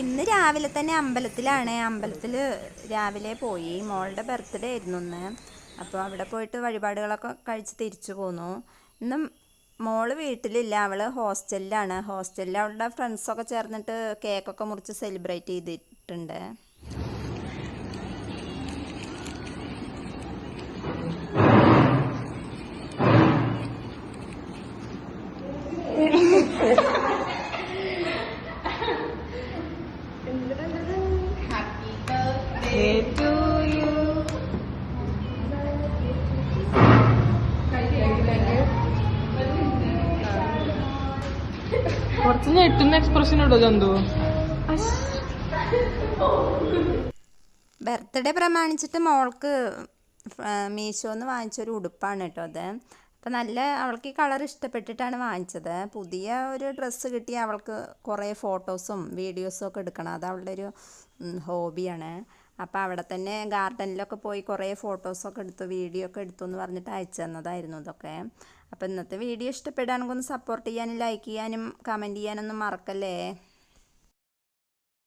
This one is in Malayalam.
ഇന്ന് രാവിലെ തന്നെ അമ്പലത്തിലാണ്. അമ്പലത്തിൽ രാവിലെ പോയി. മോളുടെ ബർത്ത്ഡേ ആയിരുന്നു ഇന്ന്. അപ്പോൾ അവിടെ പോയിട്ട് വഴിപാടുകളൊക്കെ കഴിച്ച് തിരിച്ചു പോന്നു. ഇന്ന് മോള് വീട്ടിലില്ല, അവൾ ഹോസ്റ്റലിലാണ്. ഹോസ്റ്റലിൽ അവളുടെ ഫ്രണ്ട്സൊക്കെ ചേർന്നിട്ട് കേക്കൊക്കെ മുറിച്ച് സെലിബ്രേറ്റ് ചെയ്തിട്ടുണ്ട്. കുറച്ച് ഞെട്ടുന്ന എക്സ്പ്രഷൻ ഇടോ ചന്തു. ബർത്ത്ഡേ പ്രമാണിച്ചിട്ട് മോൾക്ക് മീഷോന്ന് വാങ്ങിച്ചൊരു ഉടുപ്പാണ് കേട്ടോ അത്. അപ്പം നല്ല അവൾക്ക് ഈ കളർ ഇഷ്ടപ്പെട്ടിട്ടാണ് വാങ്ങിച്ചത്. പുതിയ ഒരു ഡ്രസ്സ് കിട്ടി അവൾക്ക് കുറേ ഫോട്ടോസും വീഡിയോസും ഒക്കെ എടുക്കണം. അത് അവളുടെ ഒരു ഹോബിയാണ്. അപ്പോൾ അവിടെ തന്നെ ഗാർഡനിലൊക്കെ പോയി കുറേ ഫോട്ടോസൊക്കെ എടുത്തു, വീഡിയോ ഒക്കെ എടുത്തു എന്ന് പറഞ്ഞിട്ട് അയച്ചു തന്നതായിരുന്നു ഇതൊക്കെ. അപ്പോൾ ഇന്നത്തെ വീഡിയോ ഇഷ്ടപ്പെടുകയാണെങ്കിൽ ഒന്ന് സപ്പോർട്ട് ചെയ്യാനും ലൈക്ക് ചെയ്യാനും കമൻറ്റ് ചെയ്യാനൊന്നും മറക്കല്ലേ.